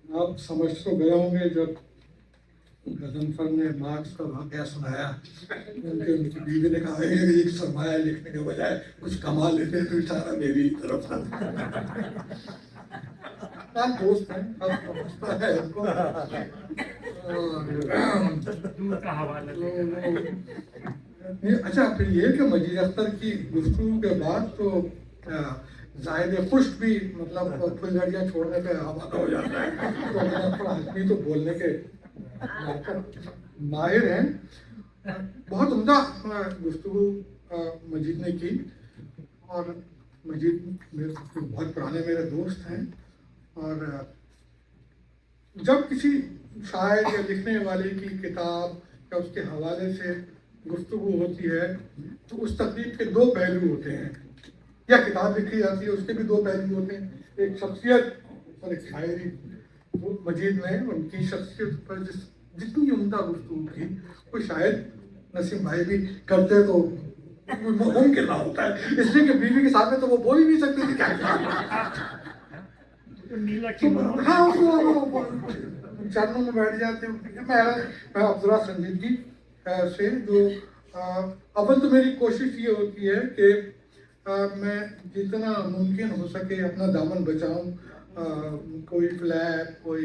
आप समझ तो गए होंगे जब गजनफर ने मार्क्स का वाकया सुनाया, उनकी बीवी ने कहा एक सरमाया लिखने के बजाय कुछ कमा लेते तो इशारा मेरी तरफ था। आप दोस्त हैं, आप समझता है उनको। अच्छा, फिर ये कि मजीद अख्तर की गुफ्तगू के बाद तो जाहिद पुष्ट भी मतलब फुलझड़ियाँ छोड़ने पे आमादा हो जाता है। तो अख्तर आदमी तो बोलने के माहिर हैं। बहुत उम्दा गुफ्तगू मजीद ने की, और मजीद बहुत पुराने मेरे दोस्त हैं, और जब किसी शायर या लिखने वाले की किताब या उसके हवाले से गुफ्तगू होती है तो उस तकलीफ के दो पहलू होते हैं, या किताब लिखी जाती है उसके भी दो पहलू होते हैं, एक शख्सियत और एक शायरी। वो मजीद ने उनकी शख्सियत पर जितनी उम्दा गुफ्तगू की वो शायद नसीम भाई भी करते तो मुमकिन ना होता है, इसलिए कि बीवी के सामने तो वो बोल ही नहीं सकती थी क्या। हाँ, चरणों में बैठ जाते हैं। मैं अब्दुल्ला संजीदगी से जो अव्वल तो मेरी कोशिश ये होती है कि मैं जितना मुमकिन हो सके अपना दामन बचाऊं, कोई फ्लैप, कोई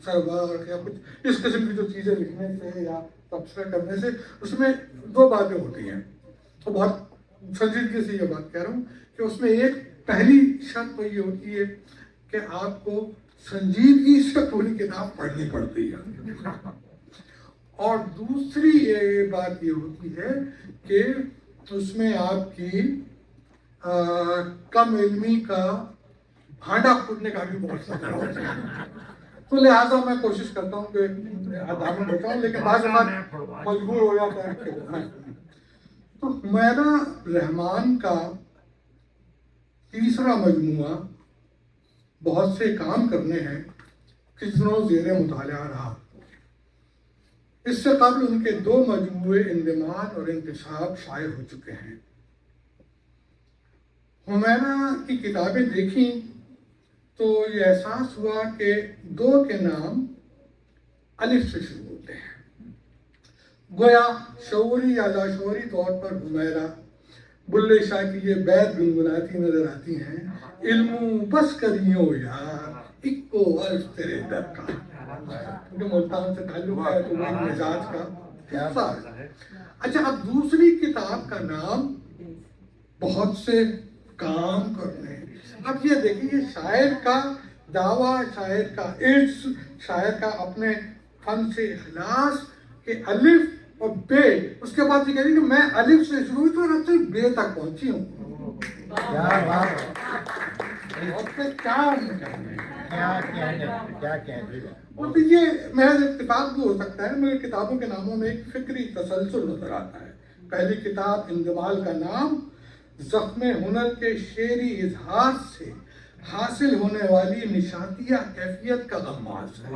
सरवर या कुछ इस किस्म की जो चीज़ें लिखने से या तबसरा करने से, उसमें दो बातें होती हैं। तो बहुत संजीदगी से ये बात कह रहा हूँ कि उसमें एक पहली शर्त तो ये होती है कि आपको संजीदगी से पूरी किताब पढ़नी पड़ती है, और दूसरी बात ये होती है कि उसमें आपकी कम इल्मी का भांडा फूटने का भी बहुत खतरा होता है। तो लिहाजा मैं कोशिश करता हूँ कि दामन बचाऊं, लेकिन बाद में मजबूर हो जाता है। तो हुमैरा रहमान का तीसरा मजमूआ बहुत से काम करने हैं किस दिनों ज़ेरे मुताला रहा। इससे कबल उनके दो मजमूए इंदिमाज और इंतशाब शाये हो चुके हैं। हुमैरा की किताबें देखी तो ये एहसास हुआ कि दो के नाम अलिफ से शुरू होते हैं। गोया शऊरी या लाशऊरी तौर पर हुमैरा बुल्ले शाह की ये बैत गुनगुनाती नजर आती हैं, इल्मू बस करियो यार इक्को अर्ज तेरे दर का। क्योंकि मुल्तान से ताल्लुक है तो वही मिजाज का हिस्सा है। अच्छा, अब दूसरी किताब का नाम बहुत से काम करने। अब ये देखिए, शायर का दावा, शायर का इर्स, शायर का अपने फन से इखलास के अलिफ और बे, उसके बाद ये कह रही कि मैं अलिफ से शुरू हुई तो रफ्ते बे तक पहुंची हूँ। तो ये महज इत्तेफाक भी हो सकता है, मगर किताबों के नामों में एक फिक्री तसलसल नजर आता है। पहली किताब इंदमाल का नाम ज़ख्म हुनर के शेरी इजहार से हासिल होने वाली निशातिया कैफियत का गम्माज है।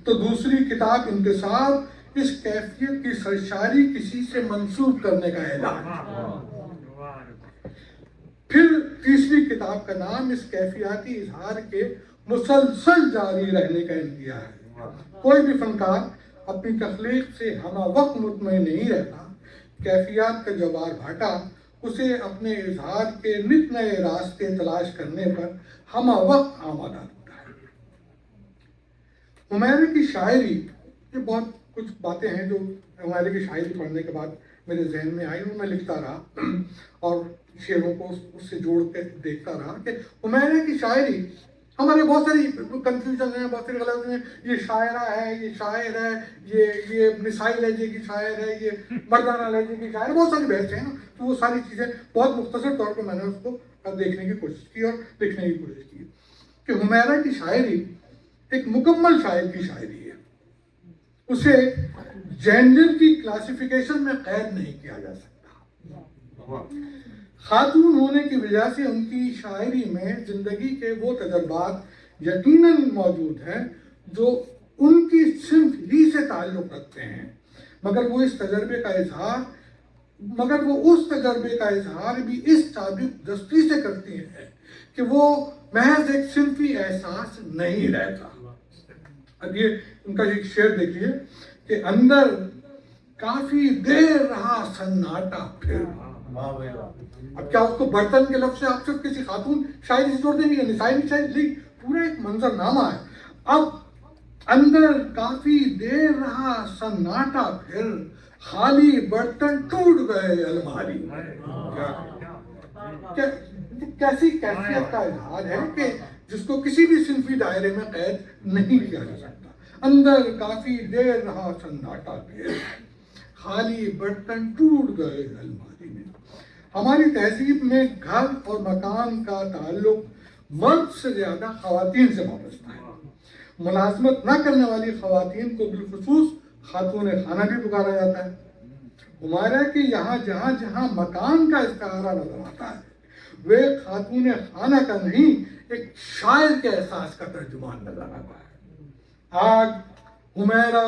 तो दूसरी किताब इंतसाब इस कैफियत की सरशारी किसी से मंसूब करने का ऐलान। फिर तीसरी किताब का नाम इस कैफियती इजहार के मुसलसल जारी रहने का इंदिया है। कोई भी फनकार अपनी तख्लीक से हमा वक्त मुतमईन नहीं रहता। कैफियत का जवार भाटा उसे अपने इजहार के नित नए रास्ते तलाश करने पर हमा वक्त आमादा होता है। हुमैरा की शायरी, ये बहुत कुछ बातें हैं जो हुमैरा की शायरी पढ़ने के बाद मेरे जहन में आई, और मैं लिखता रहा और शेरों को उससे जोड़ के देखता रहा कि हुमैरा की शायरी, हमारे बहुत सारी कंफ्यूजन है, बहुत सारी गलत हैं। ये शायरा है, ये शायर है, ये मिसाई लहजे की शायर है, ये मर्दाना लहजे की शायर, बहुत सारी बहस है ना। तो वो सारी चीज़ें बहुत मुख्तसर तौर पर मैंने उसको देखने की कोशिश की और लिखने की कोशिश की कि हुमैरा की शायरी एक मुकम्मल शायर की शायरी है। उसे जेंडर की क्लासिफिकेशन में कैद नहीं किया जा सकता। खातून होने की वजह से उनकी शायरी में जिंदगी के वो तजर्बात यकीनन मौजूद हैं जो उनकी सिर्फ ही से ताल्लुक़ रखते हैं, मगर वो उस तजर्बे का इजहार भी इस साबित दस्ती से करती हैं कि वो महज एक सिंफी एहसास नहीं रहता। اب یہ ان کا ایک شعر دیکھیے کہ اندر کافی دیر رہا سناٹا پھر. اب کیا اس کو برتن کے لفظ سے آپ صرف کسی خاتون شاعری سے جوڑ دیں گے یا نسائی میں شاعری؟ پورا ایک منظر نامہ ہے. اب اندر کافی دیر رہا سناٹا پھر خالی برتن ٹوٹ گئے الماری. کیسی کیفیت کا اظہار ہے کہ جس کو کسی بھی صنفی دائرے میں قید نہیں کیا جا سکتا. اندر کافی دیر رہا سناٹا پھر خالی برتن ٹوٹ گئے الماری میں. ہماری تہذیب میں گھر اور مکان کا تعلق مرد سے زیادہ خواتین سے وابستہ ہے. ملازمت نہ کرنے والی خواتین کو بالخصوص خاتون خانہ بھی پکارا جاتا ہے. ہمارا کہ یہاں جہاں جہاں مکان کا استعارہ نظر آتا ہے وہ خاتون خانہ کا نہیں ایک شاعر کے احساس کا ترجمان نظر آتا ہے. آگ حمیرہ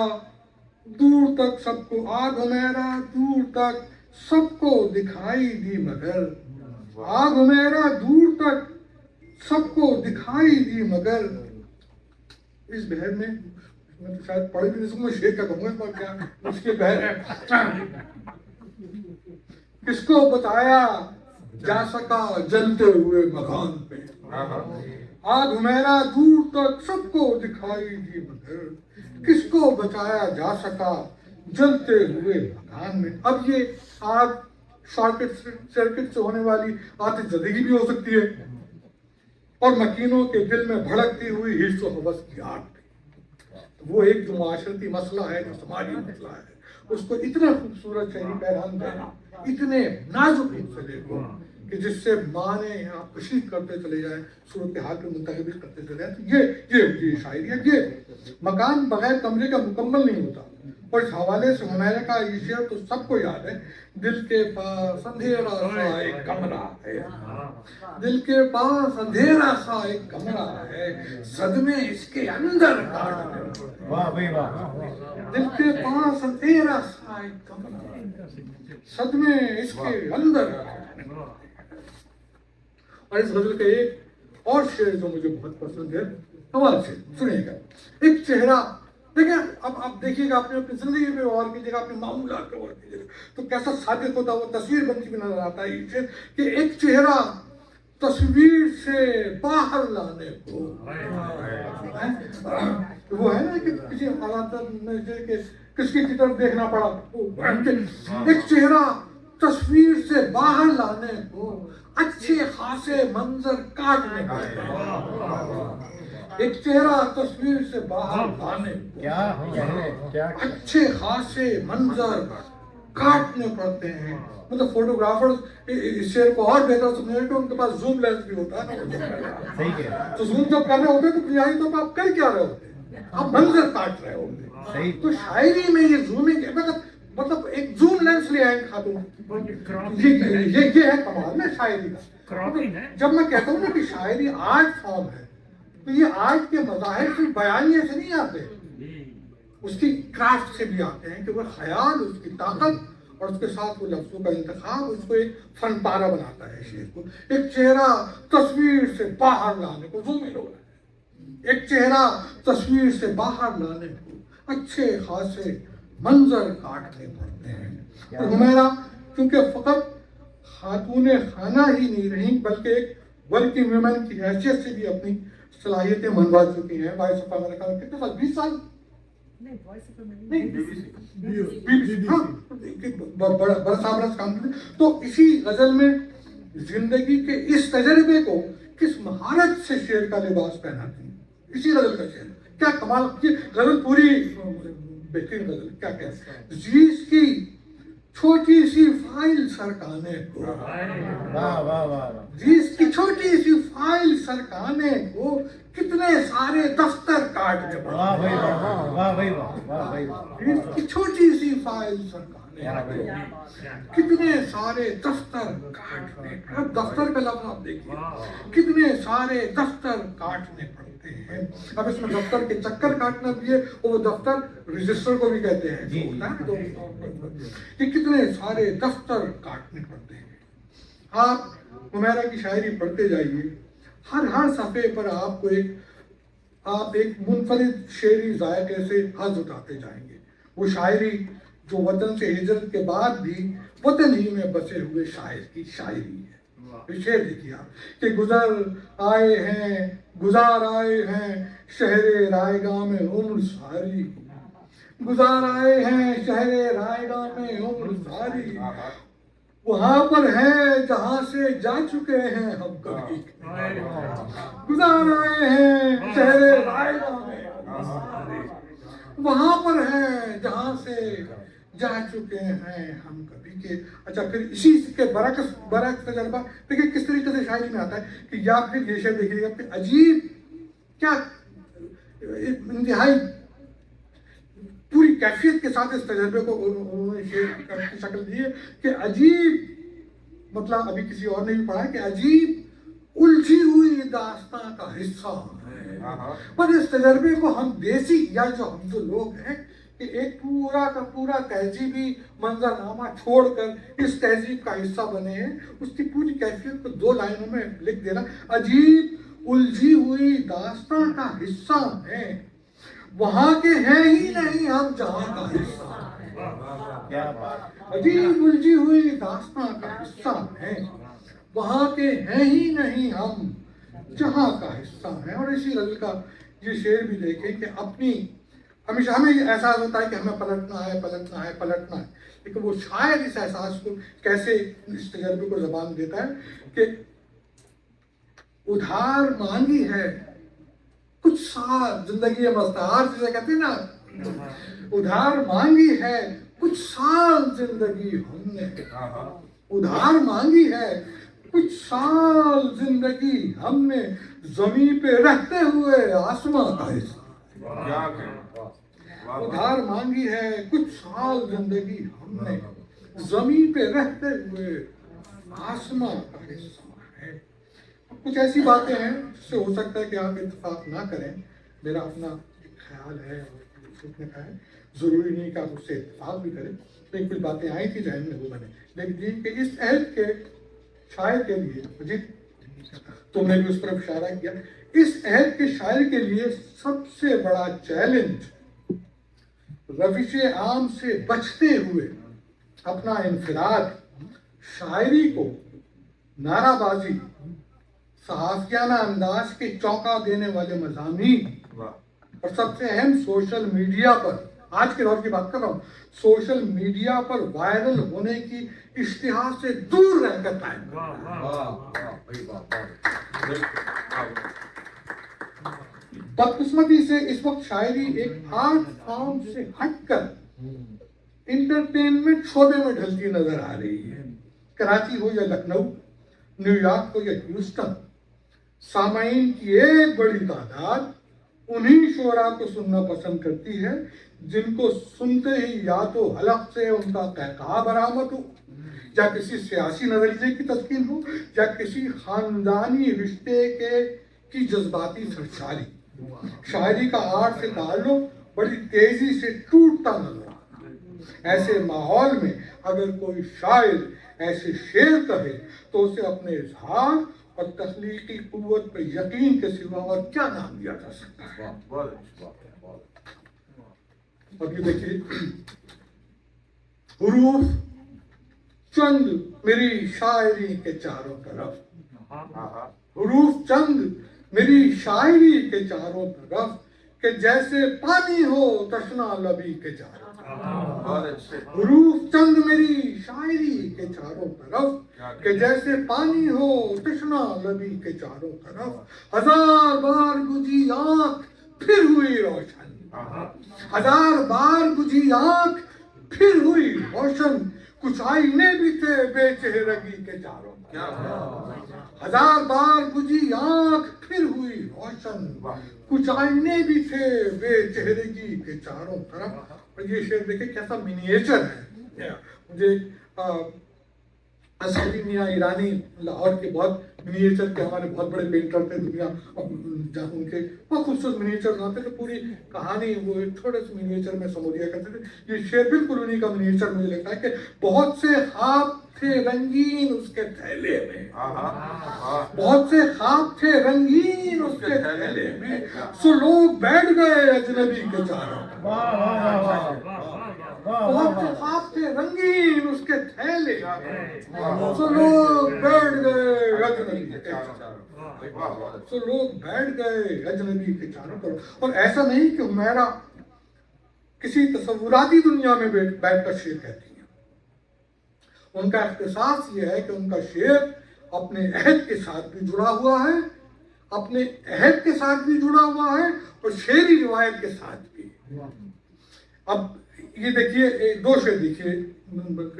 دور تک سب کو، آگ حمیرہ دور تک سب کو دکھائی دی مگر، آگ حمیرہ دور تک سب کو دکھائی دی مگر. اس بہر میں تو شاید پڑھ بھی نہیں سکوں، شیر کا کہوں گا کیا اس کے بہر ہے. کس کو بتایا جا سکا جلتے ہوئے مکان پہ، آگ حمیرہ دور تک سب کو دکھائی دی مگر، کس کو بتایا جا سکا جلتے ہوئے مکان میں. اب یہ آگ سرکٹ سے ہونے والی آتش زدگی بھی ہو سکتی ہے اور مکینوں کے دل میں بھڑکتی ہوئی حرص و ہوس کی آگ. وہ ایک جو معاشرتی مسئلہ ہے، جو سماجی مسئلہ ہے، اس کو اتنا خوبصورت شعری پیغام دینا، اتنے نازک مسئلے کو کہ جس سے معنی آپ کشید کرتے چلے جائیں، صورتحال کو منتخب کرتے چلے جائیں. تو یہ شاعری ہے. یہ مکان بغیر کمرے کا مکمل نہیں ہوتا. اور اس حوالے سے ہمارے کا یہ شعر تو سب کو یاد ہے، دل کے پاس اندھیرا سا ایک کمرہ ہے، دل کے پاس اندھیرا سا ایک کمرہ ہے، صدمے اس کے اندر کاٹنے. واہ بھائی واہ. دل کے پاس اندھیرا سا ایک کمرہ ہے، صدمے اس کے اندر کاٹنے. اور اس غزل کا ایک اور شعر جو مجھے بہت پسند ہے، کمال سے سنیے گا. ایک چہرہ دیکھیں، اب آپ دیکھیے گا اپنی زندگی پہ غور کیجیے گا، اپنے معمولات پہ غور کیجیے گا تو کیسا صادق ہوتا وہ تصویر بنتی ہوئی نظر آتا ہے یہ شعر کہ ایک چہرہ تصویر سے باہر لانے کو. وہ ہے نا کہ کسی حالات میں کس کی طرف دیکھنا پڑا، ایک چہرہ تصویر سے باہر لانے کو اچھے خاصے منظر کاٹنے پڑتے ہیں. ایک چہرہ تصویر سے باہر لانے کو اچھے خاصے منظر کاٹنے پڑتے ہیں. مطلب فوٹوگرافرز اس شعر کو اور بہتر سمجھنے کہ ان کے پاس زوم لینس بھی ہوتا ہے نا، تو زوم جب کرنے ہوتے تو بنیادی طور پر آپ کر کیا رہے ہوتے ہیں، آپ منظر کاٹ رہے ہوتے. تو شاعری میں یہ زومنگ مطلب ایک زوم لینس لے آئیں خاتون. یہ ہے کمال ہے شاعری کا. جب میں کہتا ہوں نا کہ شاعری آرٹ فارم ہے تو یہ آرٹ کے مظاہر صرف بیانیے سے نہیں آتے، اس کی کرافٹ سے بھی آتے ہیں کہ وہ خیال، اس کی طاقت اور اس کے ساتھ وہ لفظوں کا انتخاب اس کو ایک فن پارہ بناتا ہے شعر کو. ایک چہرہ تصویر سے باہر لانے کو، زوم ان ہو رہا ہے، ایک چہرہ تصویر سے باہر لانے کو اچھے خاصے منظر کاٹنے پڑتے ہیں. اور ہمیرا کیونکہ فقط خاتون خانہ ہی نہیں رہی بلکہ ایک ورکنگ ویمن کی حیثیت سے بھی اپنی صلاحیتیں منوا چکی ہیں. وائس آف امریکہ کتنے سال، 20 سال بڑا سابرس کام کرتے. تو اسی غزل میں زندگی کے اس تجربے کو کس مہارت سے شعر کا لباس پہناتی ہیں. اسی غزل کا شعر کیا کمال. غزل پوری بہترین غزل. کیا کہتے ہیں، جیس کی چھوٹی سی فائل سرکانے کو، جس کی چھوٹی سی فائل سرکانے کو کتنے سارے دفتر کاٹنے پڑتے ہیں. جس کی چھوٹی سی فائل سرکانے کو کتنے سارے دفتر کاٹنے. اب دفتر کا لفظ آپ دیکھیے، کتنے سارے دفتر کاٹنے پڑتے ہیں. اب اس میں دفتر کے چکر کاٹنا بھی ہے اور وہ دفتر رجسٹر کو بھی کہتے ہیں جو ہوتا ہے کہ کتنے سارے دفتر کاٹنے پڑتے ہیں. آپ حمیرہ کی شاعری پڑھتے جائیے، ہر صفحے پر آپ کو ایک آپ ایک منفرد شعری ذائقے سے حظ اٹھاتے جائیں گے. وہ شاعری جو وطن سے ہجرت کے بعد بھی وطن ہی میں بسے ہوئے شاعر کی شاعری ہے. شعر دیکھیے آپ کہ گزار آئے ہیں شہر رائے گاہ میں عمر ساری. گزار آئے ہیں شہر رائے گاہ میں عمر ساری. وہاں پر ہے جہاں سے جا چکے ہیں ہم کبھی. گزار آئے ہیں شہر رائے گاہ میں وہاں پر ہے جہاں سے جا چکے ہیں ہم کبھی کے. اچھا پھر اسی کے برعکس تجربہ دیکھیے کس طریقے سے شاعری میں آتا ہے کہ یا پھر یہ شعر دیکھیے گا کہ عجیب کیا انتہائی پوری کیفیت کے ساتھ اس تجربے کو انہوں نے شعر کی شکل دی ہے کہ عجیب مطلب ابھی کسی اور نے بھی پڑھا کہ عجیب الجھی ہوئی داستان کا حصہ ہے. پر اس تجربے کو ہم دیسی یا جو لوگ ہیں کہ ایک پورا کا پورا تہذیبی منظرنامہ چھوڑ کر اس تہذیب کا حصہ بنے ہیں. اس کی پوری کیفیت کو 2 لائنوں میں لکھ دینا. عجیب الجھی ہوئی داستان کا حصہ ہے وہاں کے ہیں ہی نہیں ہم جہاں کا حصہ. عجیب الجھی ہوئی داستان کا حصہ ہے وہاں کے ہیں ہی نہیں ہم جہاں کا حصہ ہے. اور اسی غزل کا یہ شعر بھی دیکھیں کہ اپنی ہمیشہ ہمیں یہ احساس ہوتا ہے کہ ہمیں پلٹنا ہے لیکن وہ شاعر اس احساس کو کیسے اس تجربے کو زبان دیتا ہے کہ ادھار مانگی ہے کچھ سال زندگی مستعار جسے کہتے ہیں نا, ادھار مانگی ہے کچھ سال زندگی ہم نے. ادھار مانگی ہے کچھ سال زندگی ہم نے زمین پہ رہتے ہوئے آسمان کا حصہ. ادھار مانگی ہے کچھ سال زندگی ہم نے زمین پہ رہتے ہوئے آسمان کا حصہ ہے. کچھ ایسی باتیں ہیں جس سے ہو سکتا ہے کہ آپ اتفاق نہ کریں. میرا اپنا ایک خیال ہے اور سوچنے کا ہے, ضروری نہیں کہ آپ اس سے اتفاق بھی کریں. لیکن کچھ باتیں آئی تھی ذہن میں وہ میں نے لکھ دی کہ اس عہد کے شاعر کے لیے مجید تم نے بھی اس طرف اشارہ کیا. اس عہد کے شاعر کے لیے سب سے بڑا چیلنج روش عام سے بچتے ہوئے اپنا انفراد, شاعری کو نعرہ بازی, صحافیانہ انداز کے چونکا دینے والے مضامین اور سب سے اہم سوشل میڈیا پر, آج کے دور کی بات کر رہا ہوں, سوشل میڈیا پر وائرل ہونے کی اشتہا سے دور رہ کر قائم بدقسمتی سے اس وقت شاعری ایک آرٹ فارم سے ہٹ کر انٹرٹینمنٹ شعبے میں ڈھلتی نظر آ رہی ہے. کراچی ہو یا لکھنؤ, نیو یارک ہو یا ہیوسٹن, سامعین کی ایک بڑی تعداد انہی شعراء کو سننا پسند کرتی ہے جن کو سنتے ہی یا تو حلق سے ان کا قہقہا برآمد ہو, یا کسی سیاسی نظریے کی تسکین ہو, یا کسی خاندانی رشتے کی جذباتی سرشاری. شاعری کا آرٹ سے تعلق بڑی تیزی سے ٹوٹتا نظر آتا ہے. ایسے ماحول میں اگر کوئی شاعر ایسے شعر کہے تو اسے اپنے اظہار اور تخلیقی قوت پر یقین کے سوا اور کیا نام دیا جا سکتا ہے. اب یہ دیکھیے, حروف چند میری شاعری کے چاروں طرف, حروف چند میری شاعری کے چاروں طرف کہ جیسے پانی ہو تشنا لبی کے چاروں طرف. حروف چند میری شاعری کے چاروں طرف کہ جیسے پانی ہو تشنا لبی کے چاروں طرف. ہزار بار بجھی آنکھ پھر ہوئی روشن, ہزار بار بجھی آنکھ پھر ہوئی روشن, کچھ آئینے بھی تھے بے چہرگی کے چاروں طرف. ہزار بار بجھی آنکھ پھر ہوئی روشن, کچھ آئینے بھی تھے بے چہرگی کے چاروں طرف. اور یہ شعر دیکھیں کیسا منیچر ہے. مجھے اسد علی میاں ایرانی لاہور کے بہت मिनिएचर के हमारे बहुत बड़े पेंटर थे दुनिया, जहाँ उनके बहुत खूबसूरत मिनिएचर बनाते थे, पूरी कहानी वो एक थोड़े से मिनिएचर में समझ दिया करते थे। ये शेर बिल्कुल उन्हीं का मिनिएचर मुझे लगता है कि बहुत से ख्वाब थे रंगीन उसके थैले में, बहुत से ख्वाब थे रंगीन उसके थैले में, सो लोग बैठ गए अजनबी के चारों, बहुत से ख्वाब थे रंगीन उसके थैले में, सो लोग बैठ गए अजनबी के चारों, सो लोग बैठ गए अजनबी के चारों तरफ। और ऐसा नहीं कि हुमैरा किसी तसव्वुराती दुनिया में बैठ कर शेर कहती हैं, उनका इख्तिसास ये है कि उनका शेर अपने अहद के साथ भी जुड़ा हुआ है, अपने अहद के साथ भी जुड़ा हुआ है और शेरी रिवायत के साथ भी। अब ये देखिए, दो शेर देखिए,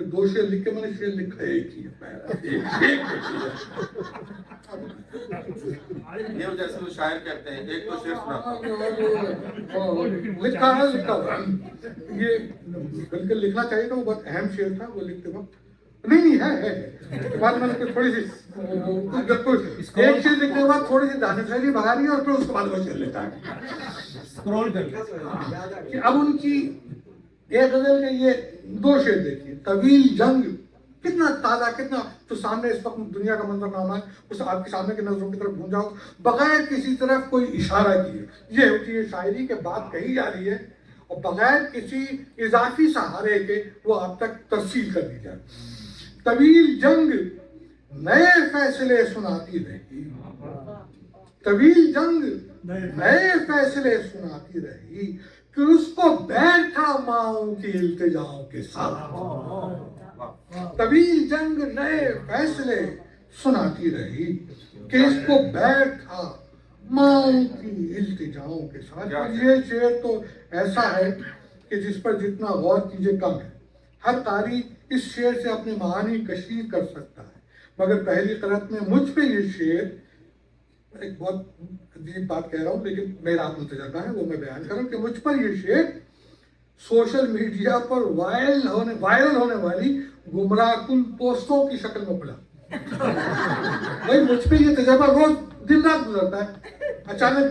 दो शेर लिख के मैंने शेर लिखा एक ही ये जैसे वो शायर कहते हैं एक तो शेर सुनाता लिखा है, ये बल्कि लिखना चाहिए था, वो बहुत अहम शेर था वो लिखते वक्त। नहीं है उसके बाद मैंने थोड़ी सी एक शेर लिखने के बाद थोड़ी सी दानिशारी भगा ली और फिर उसके बाद वो शेर लिखा है स्क्रॉल कर। अब उनकी एक गजल के ये दो शेर देखिए, तवील जंग, कितना ताज़ा, कितना तो सामने इस वक्त दुनिया का मंजरनामा है, उस आपके सामने की नजरों की तरफ गूंजाओ बगैर किसी तरफ कोई इशारा किए। ये होती है शायरी के बात कही जा रही है और बगैर किसी इजाफी सहारे के वो आप तक तफसील कर दी जाए। तवील जंग नए फैसले सुनाती रही, तवील जंग नए फैसले सुनाती रही कि उसको बैठा माओ की इल्तिजाओं के साथ। तवील जंग नए फैसले सुनाती रही कि इसको बैठा माओ की इल्तिजाओं के साथ। ये शेर तो ऐसा है कि जिस पर जितना गौर कीजिए कम है। हर कारी इस शेर से अपनी मानी कशीर कर सकता है, मगर पहली क़रत में मुझ पे ये शेर, एक बहुत अजीब बात कह रहा हूँ लेकिन मेरा आत्म तजर्बा है वो मैं बयान करूँ कि मुझ पर ये शेर सोशल मीडिया पर वायरल होने वाली गुमराह कुन पोस्टों की शक्ल में पड़ा। भाई मुझ पे ये तजर्बा रोज दिन रात गुजरता है। अचानक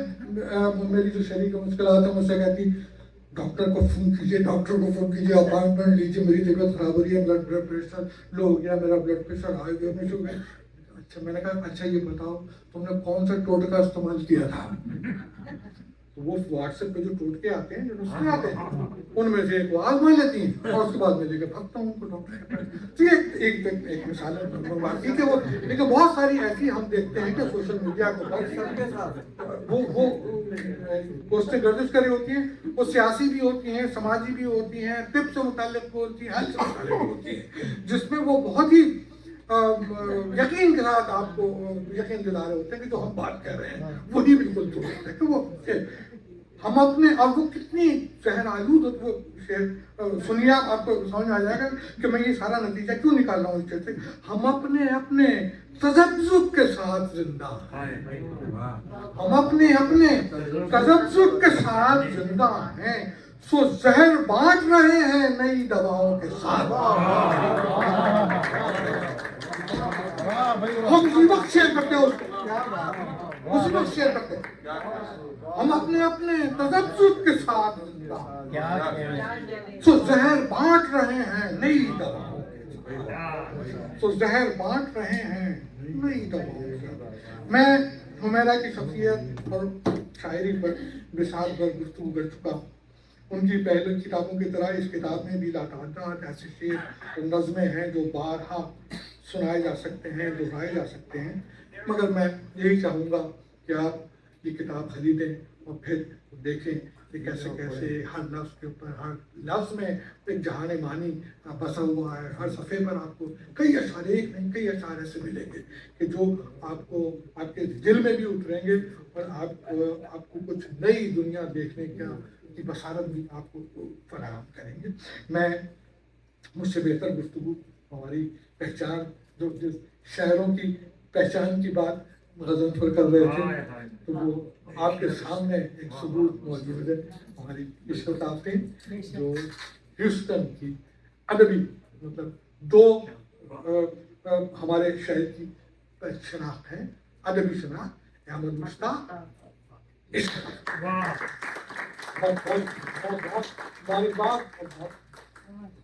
मेरी जो शरीर की मुश्किलात है मुझसे कहती, डॉक्टर को फोन कीजिए, डॉक्टर को फोन कीजिए, अपॉइंटमेंट लीजिए, मेरी तबीयत खराब हो रही है, ब्लड प्रेशर लो हो गया, मेरा ब्लड प्रेशर हाई हो गया, शुगर। अच्छा, मैंने कहा अच्छा ये बताओ तुमने कौन सा टोटका इस्तेमाल किया था? तो वो व्हाट्सएप पे जो टोटके आते हैं, जो नुस्खे आते हैं, उनमें से एक वो आजमा लेती हैं और उसके बाद में लेकर भागता हूँ उनको डॉक्टर। तो ये एक मिसाल है बाकी के वो, लेकिन बहुत सारी ऐसी हम देखते हैं कि सोशल मीडिया को वो पोस्टें गर्दिश करी होती हैं, वो सियासी भी होती हैं, समाजी भी होती हैं, तिब से मुताल्लिक होती हैं, हेल्थ से मुताल्लिक होती हैं, जिसमें वो बहुत ही यकीन के साथ आपको यकीन दिला रहे होते हैं कि जो हम बात कर रहे हैं वही बिल्कुल दुरुस्त है। कि वो हम अपने, अब वो कितनी जहन आलूद हो, वो शेर सुनिए आपको समझ में आ जाएगा कि मैं ये सारा नतीजा क्यों निकाल रहा हूँ इस शेर से। हम अपने अपने तजब्जुब के साथ जिंदा हैं, हम अपने अपने तजब्जुब के साथ जिंदा हैं, सो जहर बांट रहे हैं नई दवाओं के साथ। हम उसी वक्त शेयर करते हैं उसको, उसी वक्त शेयर करते हैं। हम अपने अपने तजब्जुब के साथ सो जहर बांट रहे हैं नई दवाओं के, सो जहर बांट रहे हैं नई दवाओं के। मैं हुमैरा की शख्सियत और शायरी पर बिसात पर गुफ्तगू कर चुका। उनकी पहले किताबों की तरह इस किताब में भी लातादाद ऐसे शेर नज़में हैं जो बारहा सुनाए जा सकते हैं, दोहराए जा सकते हैं। मगर मैं यही चाहूँगा कि आप ये किताब खरीदें और फिर देखें कि कैसे कैसे हर लफ्ज़ के ऊपर, हर लफ्ज़ में एक जहान मानी बसा हुआ है। हर सफ़े पर आपको कई अशार, एक नहीं कई अशार ऐसे मिलेंगे कि जो आपको आपके दिल में भी उतरेंगे और आपको कुछ नई दुनिया देखने की बसारत भी आपको फराहम करेंगे। मैं मुझसे बेहतर गुफ्तगू हमारी पहचान, जो जिस शायरों की पहचान की बात गज़नफर कर रहे थे, तो वो आपके सामने एक सबूत मौजूद है। हमारी इशरत आफरीन जो ह्यूस्टन की अदबी मतलब दो हमारे शहर की شناخت ہے, ادبی شناخت, احمد مشتاق عشق. واہ بہت بہت بہت بہت مبارکباد اور بہت